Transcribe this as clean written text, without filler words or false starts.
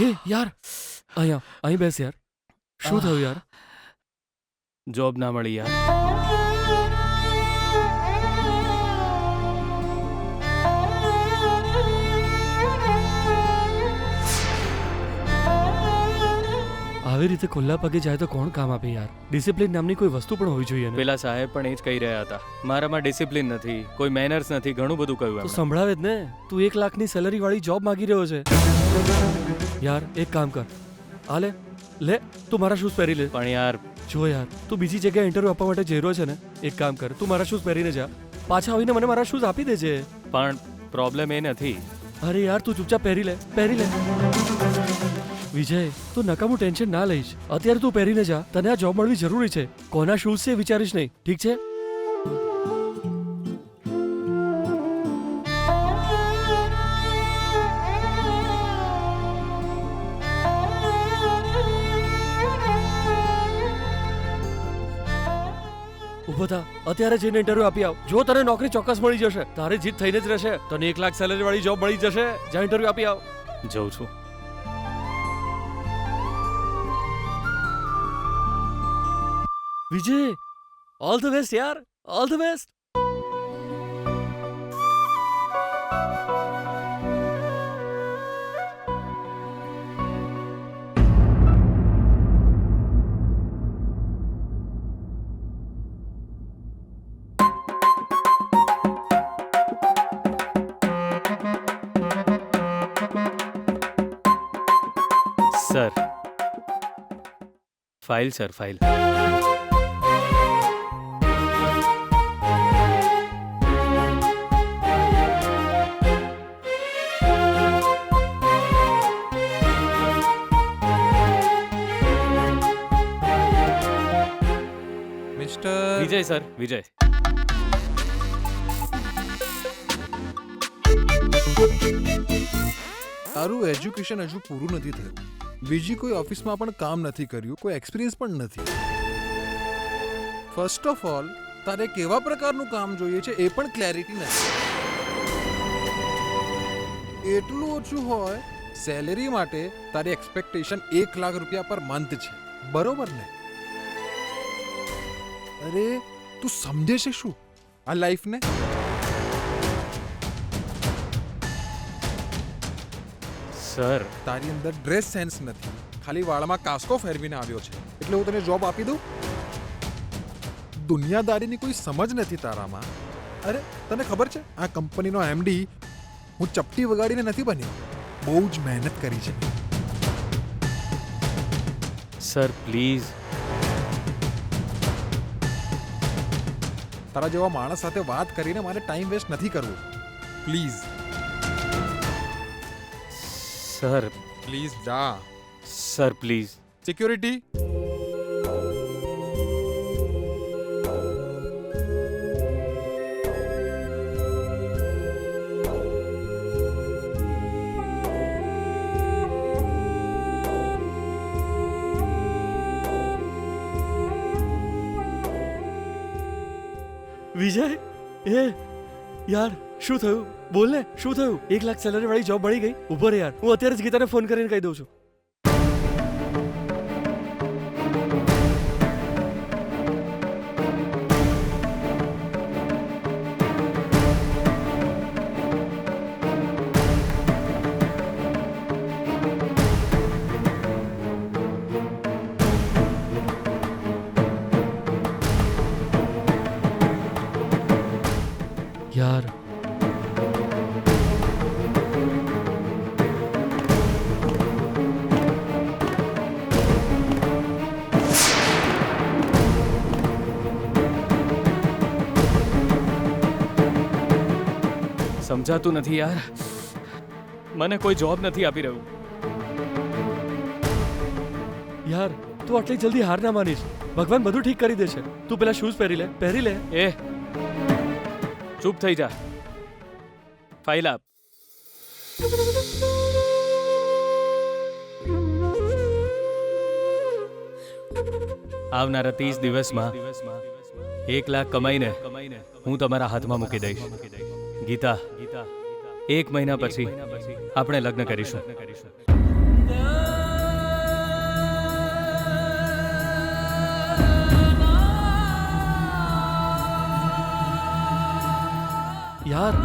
એ યાર અહીં બેસ યાર. શું થયું યાર? જોબ ના મળી યાર. આવી રીતે ખુલ્લા પગે જાય તો કોણ કામ આપે યાર? ડિસિપ્લિન નામની કોઈ વસ્તુ પણ હોવી જોઈએ ને. પેલા સાહેબ પણ એ જ કહી રહ્યા હતા, મારામાં ડિસિપ્લિન નથી, કોઈ મેનર્સ નથી, ઘણું બધું કહ્યું તો એમણે. સંભળાવે જ ને. તું 1 લાખની સેલરી વાળી જોબ માંગી રહ્યો છે યાર. એક કામ કર, આ લે લે, તું મારા શૂઝ પહેરી લે. પણ યાર જો યાર, તું બીજી જગ્યાએ ઇન્ટરવ્યુ આપવા માટે જઈ રહ્યો છે ને, એક કામ કર, તું મારા શૂઝ પહેરીને જા. પાછા આવીને મને મારા શૂઝ આપી દેજે. પણ પ્રોબ્લેમ એ નથી. અરે યાર, તું ચૂપચાપ પહેરી લે, પહેરી લે. વિજય, તું નકામું ટેન્શન ના લઈશ. અત્યારે તું પહેરીને જા, તને આ જોબ મળવી જરૂરી છે. કોના શૂઝ છે વિચારીશ નહીં, ઠીક છે? ઉભો થા, અત્યારે જઈને ઇન્ટરવ્યુ આપી આવ. જો તને નોકરી ચોક્કસ મળી જશે, તારી જીત થઈને જ રહેશે. તને 1 લાખ સેલરી વાળી જોબ મળી જશે. જા ઇન્ટરવ્યુ આપી આવ. જઉં છું. વિજય, ઓલ ધ બેસ્ટ યાર, all the best. Sir, file sir, file. Mister Vijay sir, Vijay. તારું એજ્યુકેશન હજુ પૂરું નથી થયું. બીજી કોઈ ઓફિસમાં પણ કામ નથી કર્યું, કોઈ એક્સપિરિયન્સ પણ નથી. ફર્સ્ટ ઓફ ઓલ, તારે કેવા પ્રકારનું કામ જોઈએ છે એ પણ ક્લેરિટી નથી. એટલું ઓછું હોય સેલેરી માટે તારી એક્સપેક્ટેશન 1 લાખ રૂપિયા પર મંથ છે, બરોબર ને? અરે તું સમજે છે શું આ લાઈફને? સર, તારી અંદર ડ્રેસ સેન્સ નથી, ખાલી વાળમાં કાસ્કો ફેરવીને આવ્યો છે એટલે હું તને જોબ આપી દઉં? દુનિયાદારીની કોઈ સમજ નથી તારામાં. અરે તને ખબર છે આ કંપનીનો એમડી હું ચપટી વગાડીને નથી બન્યો, બહુ જ મહેનત કરી છે. Sir please. તારા જેવા માણસ સાથે વાત કરીને મારે ટાઈમ વેસ્ટ નથી કરવો. પ્લીઝ સર, પ્લીઝ જા. Sir please. સિક્યોરિટી, વિજય, એ યાર શું થયું? બોલ ને, શું થયું? 1 લાખ સેલરી વાળી જોબ મળી ગઈ? ઉભો રે યાર, હું અત્યારે જ ગીતાને ફોન કરીને કહી દઉં છું. યાર, સમજાતું નથી યાર, મને કોઈ જોબ નથી આપી રહ્યું. યાર તું આટલી જલ્દી હાર ના માનીશ. ભગવાન બધું ઠીક કરી દેશે. તું પેલા શૂઝ પહેરી લે, પહેરી લે. એ ચૂપ થઈ જા. ફાઇલ આપ. આવનારા 30 દિવસમાં 1 લાખ કમાઈને હું તમારા હાથમાં મૂકી દઈશ. ગીતા, 1 મહિના પછી આપણે લગ્ન કરીશું. યાર